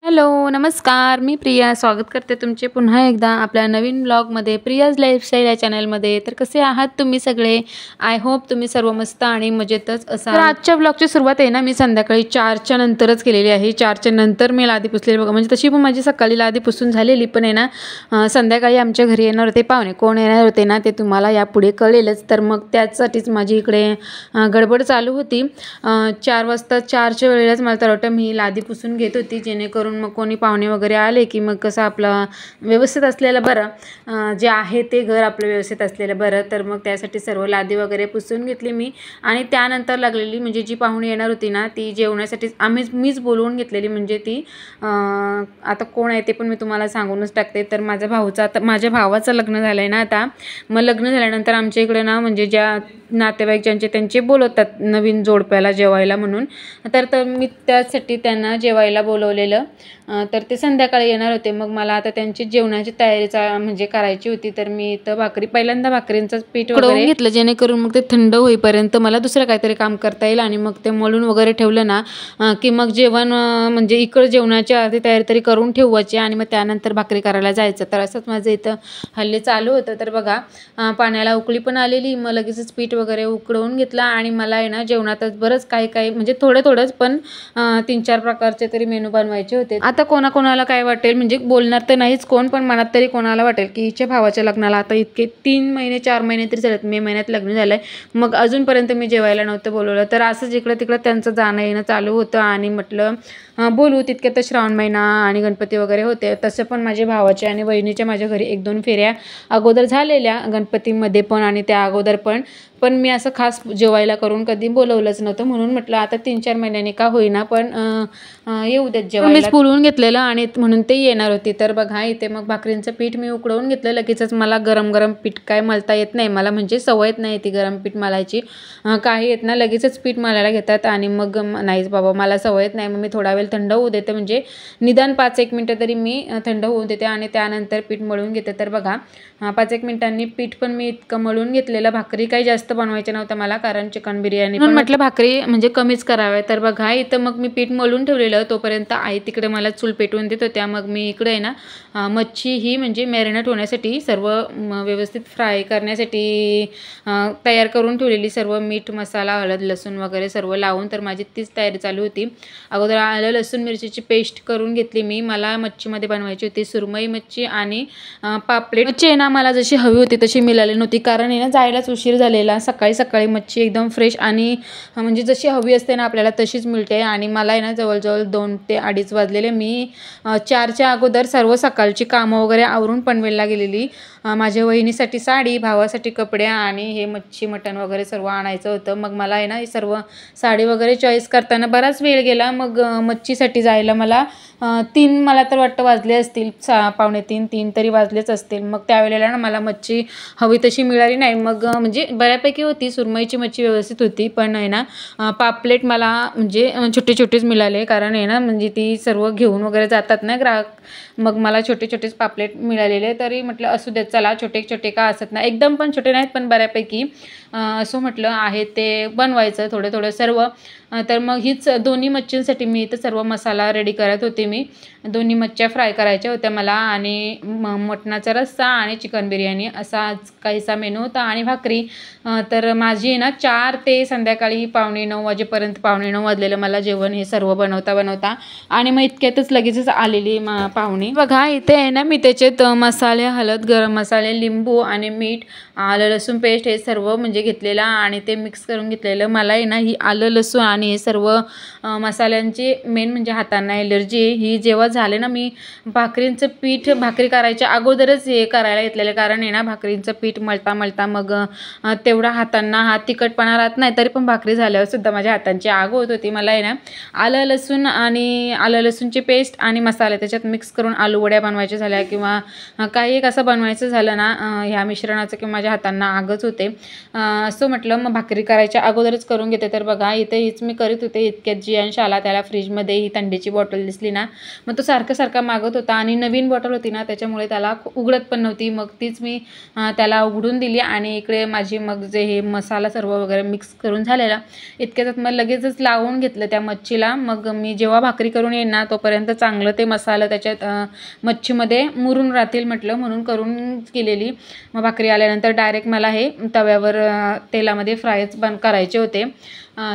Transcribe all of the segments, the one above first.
Hello, नमस्कार. मी प्रिया स्वागत करते तुमचे पुन्हा एकदा आपल्या नवीन ब्लॉगमध्ये, प्रियाज लाईफस्टाईल या चॅनलमध्ये. तर कसे आहात तुम्ही सगळे? आय होप तुम्ही सर्व मस्त आणि मजेतच असाल. तर आजच्या ब्लॉगची सुरुवात आहे ना, मी संध्याकाळी 4च्या नंतरच केलेली आहे. 4च्या नंतर मी लादी पुसलेली बघा. म्हणजे तशी पण माझी सकाळी लादी पुसून झालेली, पण आहे ना संध्याकाळी आमच्या घरी येणार होते पाहुणे. कोण येणार होते ना ते तुम्हाला यापुढे कळेलच. तर मग त्यासाठीच माझी इकडे गडबड चालू होती. 4 वाजता 4च्या वेळेलाच मला तर वाटतं मी लादी पुसून घेत होती, जेणेकरून मग कोणी पाहुणे वगैरे आले की मग कसं आपलं व्यवस्थित असलेलं बरं, जे आहे ते घर आपलं व्यवस्थित असलेलं बरं. तर मग त्यासाठी सर्व लादी वगैरे पुसून घेतली मी. आणि त्यानंतर लागलेली म्हणजे जी पाहुणी येणार होती ना ती जेवणासाठी मीच बोलवून घेतलेली. म्हणजे ती आता कोण आहे ते पण मी तुम्हाला सांगूनच टाकते. तर माझ्या भावाचं लग्न झालं आहे ना आता. मग लग्न झाल्यानंतर आमच्या इकडे ना म्हणजे ज्या नातेवाईक ज्यांचे त्यांचे बोलवतात नवीन जोडप्याला जेवायला म्हणून. तर मी त्यासाठी त्यांना जेवायला बोलवलेलं. तर ते संध्याकाळी येणार होते. मग मला आता त्यांची जेवणाची तयारी म्हणजे करायची होती. तर मी इथं पहिल्यांदा भाकरींचं पीठ वगैरे घेतलं, जेणेकरून मग ते थंड होईपर्यंत मला दुसरं काहीतरी काम करता येईल. आणि मग ते मळून वगैरे ठेवलं ना की मग जेवण म्हणजे इकडं जेवणाची अर्धी तयारी तरी करून ठेवायची आणि मग त्यानंतर भाकरी करायला जायचं. तर असंच माझं इथं हल्ली चालू होतं. तर बघा पाण्याला उकळी पण आलेली. मग लगेचच पीठ वगैरे उकळवून घेतलं. आणि मला आहे ना जेवणातच बरंच काही म्हणजे थोडंच पण 3-4 प्रकारचे तरी मेनू बनवायचे होते. आता कोणाकोणाला काय वाटेल, म्हणजे बोलणार तर नाहीच कोण, पण मनात तरी कोणाला वाटेल की हिच्या भावाच्या लग्नाला आता इतके 3 महिने 4 महिने तरी झालेत, मे महिन्यात लग्न झालंय, मग अजूनपर्यंत मी जेवायला नव्हतं बोलवलं. तर असंच इकडं तिकडं त्यांचं जाणं येणं चालू होतं. आणि म्हटलं बोलू तितक्यात तर श्रावण महिना आणि गणपती वगैरे होते. तसं पण माझ्या भावाच्या आणि वहिनीच्या माझ्या घरी 1-2 फेऱ्या अगोदर झालेल्या गणपतीमध्ये पण आणि त्या अगोदर पण मी असं खास जेवायला करून कधी बोलवलंच नव्हतं. म्हणून म्हटलं आता 3-4 महिन्यांनी का होईना पण येऊ देत जेवायला. मीच बोलवून घेतलेलं आणि म्हणून ते येणार होते. तर बघा इथे मग भाकरींचं पीठ मी उकडवून घेतलं लगेचच. मला गरम पीठ काय मळता येत नाही, मला म्हणजे सवयच नाही ती गरम पीठ मळायची. काही येत ना लगेचच पीठ मळायला घेतात आणि मग नाहीच बाबा मला सवयच नाही. मग मी थोडा वेळ थंड होऊ देते, म्हणजे निदान 5-1 मिनटं तरी मी थंड होऊ देते आणि त्यानंतर पीठ मळून घेते. तर बघा 5-1 मिनिटांनी पीठ पण मी इतकं मळून घेतलेलं. भाकरी काही जास्त बनवायच्या नव्हत्या मला, कारण चिकन बिर्याणी पण म्हटलं भाकरी म्हणजे कमीच कराव्या. तर बघा इथं मग मी पीठ मळून ठेवलेलं. तोपर्यंत आई तिकडे मला चूल पेटवून देत होत्या. मग मी इकडे आहे ना मच्छी ही म्हणजे मॅरिनेट होण्यासाठी सर्व व्यवस्थित फ्राय करण्यासाठी तयार करून ठेवलेली. सर्व मीठ मसाला हळद लसूण वगैरे सर्व लावून. तर माझी तीच तयारी चालू होती. अगोदर आलं लसूण मिरचीची पेस्ट करून घेतली मी. मला मच्छीमध्ये बनवायची होती सुरमई मच्छी आणि पापलेट. मच्छी आहे ना मला जशी हवी होती तशी मिळाली नव्हती, कारण आहे ना जायलाच उशीर झालेला. सकाळी मच्छी एकदम फ्रेश आणि म्हणजे जशी हवी असते ना आपल्याला तशीच मिळते. आणि मला आहे ना जवळजवळ 2 ते 2:30 वाजलेले. मी 4च्या अगोदर सर्व सकाळची कामं वगैरे आवरून पनवेलला गेलेली. माझ्या वहिनीसाठी साडी, भावासाठी कपडे आणि हे मच्छी मटण वगैरे सर्व आणायचं होतं. मग मला आहे ना हे सर्व साडी वगैरे चॉईस करताना बराच वेळ गेला. मग मच्छीसाठी जायला मला 3 मला तर वाटतं वाजले असतील, 2:45-3 तरी वाजलेच असतील. मग त्यावेळेला ना मला मच्छी हवी तशी मिळाली नाही. मग म्हणजे बऱ्यापैकी होती सुरमईची मच्छी व्यवस्थित होती, पण आहे ना पापलेट मला म्हणजे छोटेच मिळाले, कारण आहे ना म्हणजे ती सर्व घेऊन वगैरे जातात ना ग्राहक. मग मला छोटेच पापलेट मिळालेले. तरी म्हटलं असू देत चला, छोटे का असत ना, एकदम पण छोटे नाहीत पण बऱ्यापैकी असं म्हटलं आहे ते बनवायचं थोडं सर्व. तर मग हीच दोन्ही मच्छींसाठी मी इथं सर्व मसाला रेडी करत होते. मी दोन्ही मच्छ्या फ्राय करायच्या होत्या मला आणि मटणाचा रस्सा आणि चिकन बिर्याणी असा आज काहीसा मेनू होता आणि भाकरी. तर माझी ना 4 ते संध्याकाळी 8:45 वाजेपर्यंत, 8:45 वाजलेलं मला जेवण हे सर्व बनवता आणि मग इतक्यातच लगेचच आलेली पाहुणे. बघा इथे आहे ना मी त्याच्यात मसाले, हळद, गरम मसाले, लिंबू आणि मीठ, आलं लसूण पेस्ट हे सर्व म्हणजे घेतलेलं आणि ते मिक्स करून घेतलेलं. मला आहे ना ही आलं लसूण आणि हे सर्व मसाल्यांची मेन म्हणजे हातांना एलर्जी ही जेव्हा झाले ना, मी भाकरींचं पीठ भाकरी करायच्या अगोदरच हे करायला घेतलेलं, कारण आहे ना भाकरींचं पीठ मळता मग तेवढा हातांना तिखटपणा राहत नाही. तरी पण भाकरी झाल्यावर सुद्धा माझ्या हातांची आग होत होती. मला आहे ना आलं लसूणची पेस्ट आणि मसाले त्याच्यात मिक्स करून आलू वड्या बनवायच्या झाल्या किंवा काही एक असं बनवायचं झालं ना ह्या मिश्रणाचं, किंवा माझ्या हातांना आगच होते. असं म्हटलं मग भाकरी करायच्या अगोदरच करून घेते. तर बघा इथे हीच मी मी करीत होते इतक्यात जियांश आला. त्याला फ्रीजमध्ये ही थंडीची बॉटल दिसली ना, मग तो सारखा मागत होता आणि नवीन बॉटल होती ना त्याच्यामुळे त्याला उघडत पण नव्हती. मग तीच मी त्याला उघडून दिली आणि इकडे माझी मग जे हे मसाला सर्व वगैरे मिक्स करून झालेला इतक्यात मग लगेचच लावून घेतलं त्या मच्छीला. मग मी जेव्हा भाकरी करून येईन ना तोपर्यंत चांगलं ते मसाला त्याच्यात मच्छीमध्ये मुरून राहतील म्हटलं, म्हणून करून केलेली. मग भाकरी आल्यानंतर डायरेक्ट मला हे तव्यावर तेलामध्ये फ्रायच करायचे होते.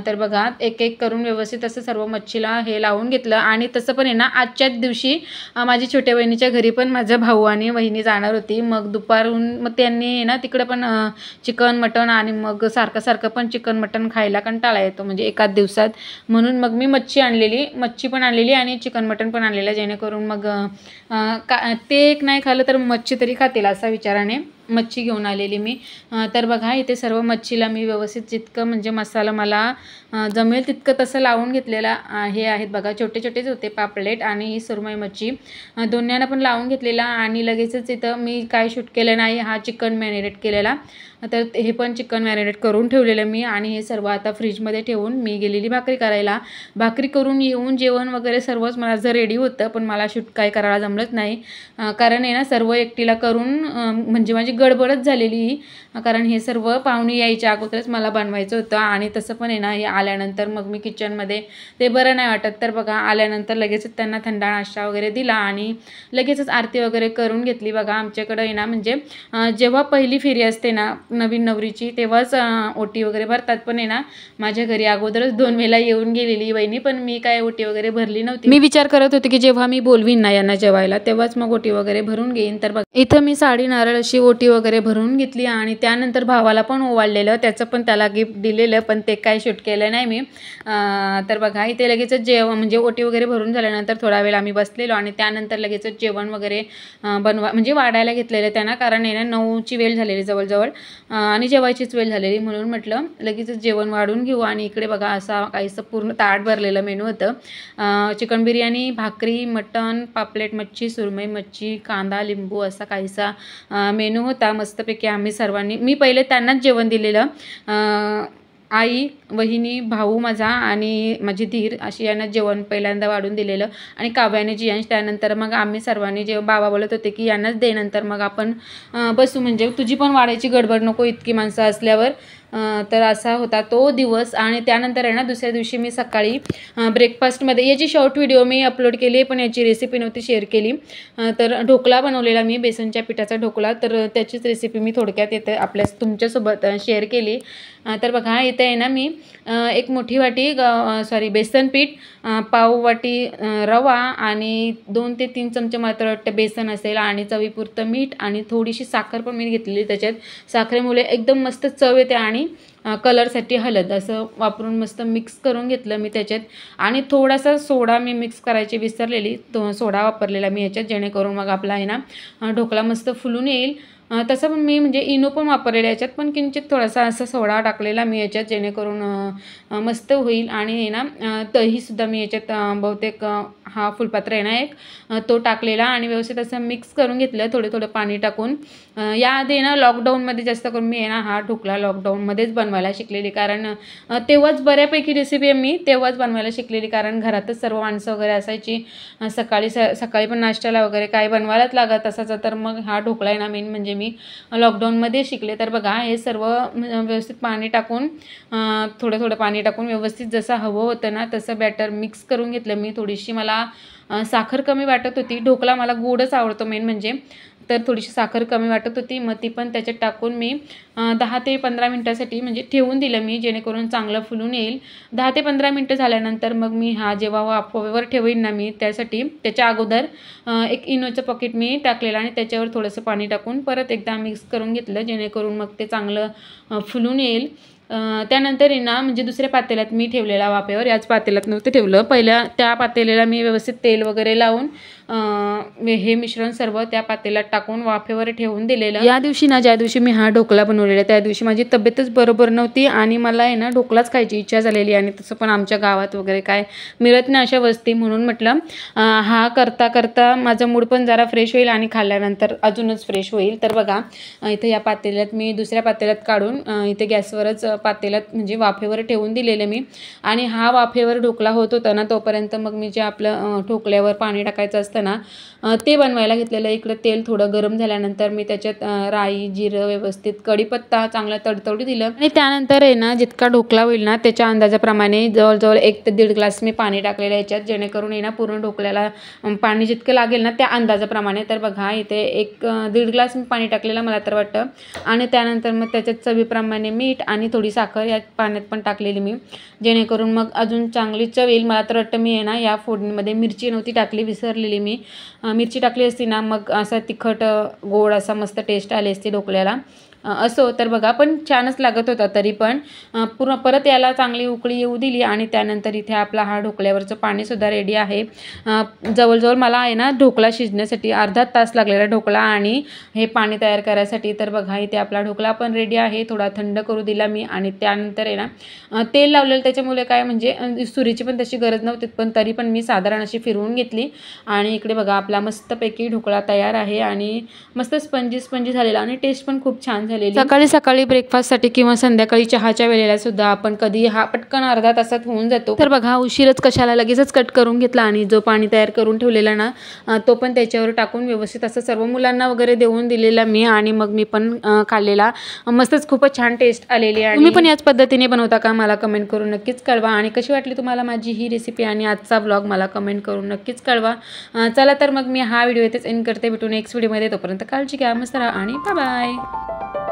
तर बघा एक एक करून व्यवस्थित असं सर्व मच्छीला हे लावून घेतलं. आणि तसं पण आहे ना आजच्याच दिवशी माझी छोट्या बहिणीच्या घरी पण माझा भाऊ आणि वहिनी जाणार होती. मग दुपारून मग त्यांनी ना तिकडं पण चिकन मटण आणि मग सारखं पण चिकन मटण खायला कंटाळा येतो म्हणजे एकाच दिवसात, म्हणून मग मी मच्छी पण आणलेली आणि चिकन मटण पण आणलेलं, जेणेकरून मग ते एक नाही खाल्लं तर मच्छी तरी खातील असा विचाराने मच्छी घेऊन आलेली मी. तर बघा इथे सर्व मच्छीला मी व्यवस्थित जितकं म्हणजे मसाला मला जमेल तितकं तसं लावून घेतलेला हे आहेत बघा. छोटेच होते पापलेट आणि ही सुरमई मच्छी दोन्हींना पण लावून घेतलेला. आणि लगेचच इथं मी काय शूट केलं नाही, हा चिकन मॅरिनेट केलेला, तर हे पण चिकन मॅरिनेट करून ठेवलेलं मी. आणि हे सर्व आता फ्रीजमध्ये ठेवून मी गेलेली भाकरी करायला. भाकरी करून येऊन जेवण वगैरे सर्वच माझं रेडी होतं, पण मला शूट काय करायला जमलंच नाही. कारण आहे ना सर्व एकटीला करून म्हणजे माझी गडबडच झालेली, कारण हे सर्व पाहुणे यायच्या अगोदरच मला बनवायचं होतं. आणि तसं पण आहे ना हे आल्यानंतर मग मी किचनमध्ये ते बरं नाही वाटत, तर बघा आल्यानंतर लगेचच त्यांना थंडा नाश्ता वगैरे दिला आणि लगेचच आरती वगैरे करून घेतली. बघा आमच्याकडं आहे ना म्हणजे जेव्हा पहिली फेरी असते ना नवीन नवरीची तेव्हाच ओटी वगैरे भरतात, पण आहे ना माझ्या घरी अगोदरच 2 वेळेला येऊन गेलेली वहिनी, पण मी काय ओटी वगैरे भरली नव्हती. मी विचार करत होते की जेव्हा मी बोलवीन ना यांना जेवायला तेव्हाच मग ओटी वगैरे भरून घेईन. तर बघ इथं मी साडी नारळ अशी ओटी वगैरे भरून घेतली आणि त्यानंतर भावाला पण ओवाळलेलं, त्याचं पण त्याला गिफ्ट दिलेलं, पण ते काय शूट केलं नाही मी. तर बघा इथे लगेचच जेवण म्हणजे ओटी वगैरे भरून झाल्यानंतर थोडा वेळ आम्ही बसलेलो आणि त्यानंतर लगेचच जेवण वगैरे म्हणजे वाढायला घेतलेलं त्यांना, कारण आहे ना 9ची वेळ झालेली जवळजवळ आणि जेवायचीच वेळ झालेली, म्हणून म्हटलं लगेचच जेवण वाढून घेऊ. आणि इकडे बघा असा काहीसं पूर्ण ताट भरलेलं मेनू होतं. चिकन बिर्याणी, भाकरी, मटण, पापलेट मच्छी, सुरमई मच्छी, कांदा लिंबू असा काहीसा मेनू होता. मस्तपैकी आम्ही सर्वांनी, मी पहिले त्यांनाच जेवण दिलेलं, आई, वहिनी, भाऊ माझा आणि माझी धीर अशी यांना जेवण पहिल्यांदा वाढून दिलेलं आणि काव्याने जियांश. त्यानंतर मग आम्ही सर्वांनी जेव्हा बाबा बोलत होते की यांनाच दे नंतर मग आपण बसू, म्हणजे तुझी पण वाढायची गडबड नको इतकी माणसं असल्यावर. तर असा होता तो दिवस. आणि त्यानंतर आहे ना दुसऱ्या दिवशी मी सकाळी ब्रेकफास्टमध्ये याची शॉर्ट व्हिडिओ मी अपलोड केली, पण याची रेसिपी नव्हती शेअर केली. तर ढोकळा बनवलेला मी, बेसनच्या पिठाचा ढोकळा, तर त्याचीच रेसिपी मी थोडक्यात इथे तुमच्यासोबत शेअर केली. तर बघा इथे आहे ना मी एक मोठी वाटी बेसन पीठ, पाव वाटी रवा आणि 2 ते 3 चमचे मात्र वाटतं बेसन असेल आणि चवीपुरतं मीठ आणि थोडीशी साखर पण मी घेतलेली त्याच्यात. साखरेमुळे एकदम मस्त चव येते आणि कलरसाठी हळद असं वापरून मस्त मिक्स करून घेतलं मी त्याच्यात. आणि थोडासा सोडा मी मिक्स करायची विसरलेली, तो सोडा वापरलेला मी ह्याच्यात, जेणेकरून मग आपला आहे ना ढोकळा मस्त फुलून येईल. तसं पण मी म्हणजे इनो पण वापरलेला याच्यात, पण किंचित थोडासा असा सोडा टाकलेला मी याच्यात, जेणेकरून मस्त होईल. आणि आहे ना दहीसुद्धा मी याच्यात बहुतेक हा फुलपात्र आहे ना एक तो टाकलेला आणि व्यवस्थित असं मिक्स करून घेतलं थोडं पाणी टाकून. याआधी ना लॉकडाऊनमध्ये जास्त करून मी आहे ना हा ढोकळा लॉकडाऊनमध्येच बनवायला शिकलेली, कारण तेव्हाच बऱ्यापैकी रेसिपी मी तेव्हाच बनवायला शिकलेली, कारण घरातच सर्व माणसं वगैरे असायची. सकाळी पण नाश्त्याला वगैरे काय बनवायलाच लागत असायचं, तर मग हा ढोकळा आहे ना मेन म्हणजे मी लॉकडाऊनमध्ये शिकले. तर बघा हे सर्व व्यवस्थित पाणी टाकून थोडं पाणी टाकून व्यवस्थित जसं हवं होतं ना तसं बॅटर मिक्स करून घेतलं मी. थोडीशी मला साखर कमी वाटत होती, ढोकळा मला गोडच आवडतो मेन म्हणजे, तर थोडीशी साखर कमी वाटत होती, मग ती पण त्याच्यात टाकून मी 10 ते 15 मिनटासाठी म्हणजे ठेवून दिलं मी, जेणेकरून चांगलं फुलून येईल. 10 ते 15 मिनटं झाल्यानंतर मग मी जेव्हा वाफेवर ठेवीन ना मी त्याच्या अगोदर एक इनोचं पॉकेट मी टाकलेलं आणि त्याच्यावर थोडंसं पाणी टाकून परत एकदा मिक्स करून घेतलं, जेणेकरून मग ते चांगलं फुलून येईल. त्यानंतर आहे ना म्हणजे दुसऱ्या पातेल्यात मी ठेवलेला वाफेवर, याच पातेल्यात नव्हतं ठेवलं, पहिल्या त्या पातेल्याला मी व्यवस्थित तेल वगैरे लावून हे मिश्रण सर्व त्या पातेल्यात टाकून वाफेवर ठेवून दिलेलं. या दिवशी ना, ज्या दिवशी मी हा ढोकळा बनवलेला त्या दिवशी माझी तब्येतच बरोबर नव्हती आणि मला आहे ना ढोकळाच खायची इच्छा झालेली आणि तसं पण आमच्या गावात वगैरे काय मिळत नाही अशा वस्ती, म्हणून म्हटलं हा करता करता माझा मूड पण जरा फ्रेश होईल आणि खाल्ल्यानंतर अजूनच फ्रेश होईल. तर बघा इथे या पातेल्यात मी दुसऱ्या पातेल्यात काढून इथे गॅसवरच पातेल्यात म्हणजे वाफेवर ठेवून दिलेलं मी. आणि हा वाफेवर ढोकळा होत होता ना तोपर्यंत मग मी जे आपलं ढोकळ्यावर पाणी टाकायचं असतं ना ते बनवायला घेतलेलं. इकडं तेल थोडं गरम झाल्यानंतर मी त्याच्यात राई, जिरं, व्यवस्थित कढीपत्ता चांगला तडतडू दिलं आणि त्यानंतर आहे ना जितका ढोकळा होईल ना त्याच्या अंदाजाप्रमाणे जवळजवळ 1 ते 1.5 ग्लास मी पाणी टाकलेलं याच्यात, जेणेकरून आहे ना पूर्ण ढोकळ्याला पाणी जितकं लागेल ना त्या अंदाजाप्रमाणे. तर बघा इथे 1-1.5 ग्लास मी पाणी टाकलेलं मला तर वाटतं. आणि त्यानंतर मग त्याच्यात चवीप्रमाणे मीठ आणि थोडी साखर या पाण्यात पण टाकलेली मी, जेणेकरून मग अजून चांगली चव येईल. मला तर वाटतं मी आहे ना या फोडणीमध्ये मिरची नव्हती टाकली, विसरलेली मी. मिरची टाकली असती ना मग असा तिखट गोड असा मस्त टेस्ट आली असती ढोकळ्याला. असो तर बघा पण छानच लागत होता. तरी पण पूर्ण परत याला चांगली उकळी येऊ दिली आणि त्यानंतर इथे आपला हा ढोकळ्यावरचं पाणीसुद्धा रेडी आहे. जवळजवळ मला आहे ना ढोकळा शिजण्यासाठी अर्धा तास लागलेला ढोकळा आणि हे पाणी तयार करायसाठी. तर बघा इथे आपला ढोकळा पण रेडी आहे. थोडा थंड करू दिला मी आणि त्यानंतर आहे ना तेल लावलेलं, त्याच्यामुळे काय म्हणजे सुरीची पण तशी गरज नव्हती, पण तरी पण मी साधारण अशी फिरवून घेतली. आणि इकडे बघा आपला मस्तपैकी ढोकळा तयार आहे आणि मस्त स्पंजी स्पंजी झालेला आणि टेस्ट पण खूप छान झाली. सकाळी सकाळी ब्रेकफास्टसाठी किंवा संध्याकाळी चहाच्या वेळेला सुद्धा आपण कधी हा पटकन अर्धा तासात होऊन जातो. तर बघा उशीरच कशाला, लगेचच कट करून घेतला आणि जो पाणी तयार करून ठेवलेला ना तो पण त्याच्यावर टाकून व्यवस्थित असं सर्व मुलांना वगैरे देऊन दिलेला मी आणि मग मी पण खाल्लेला. मस्तच खूपच छान टेस्ट आलेली आहे. तुम्ही पण याच पद्धतीने बनवता का मला कमेंट करून नक्कीच कळवा. आणि कशी वाटली तुम्हाला माझी ही रेसिपी आणि आजचा व्लॉग मला कमेंट करून नक्कीच कळवा. चला तर मग मी हा व्हिडिओ इथेच एंड करते. भेटू नेक्स्ट व्हिडिओमध्ये. तोपर्यंत काळजी घ्या, मस्त राहा आणि बाय बाय.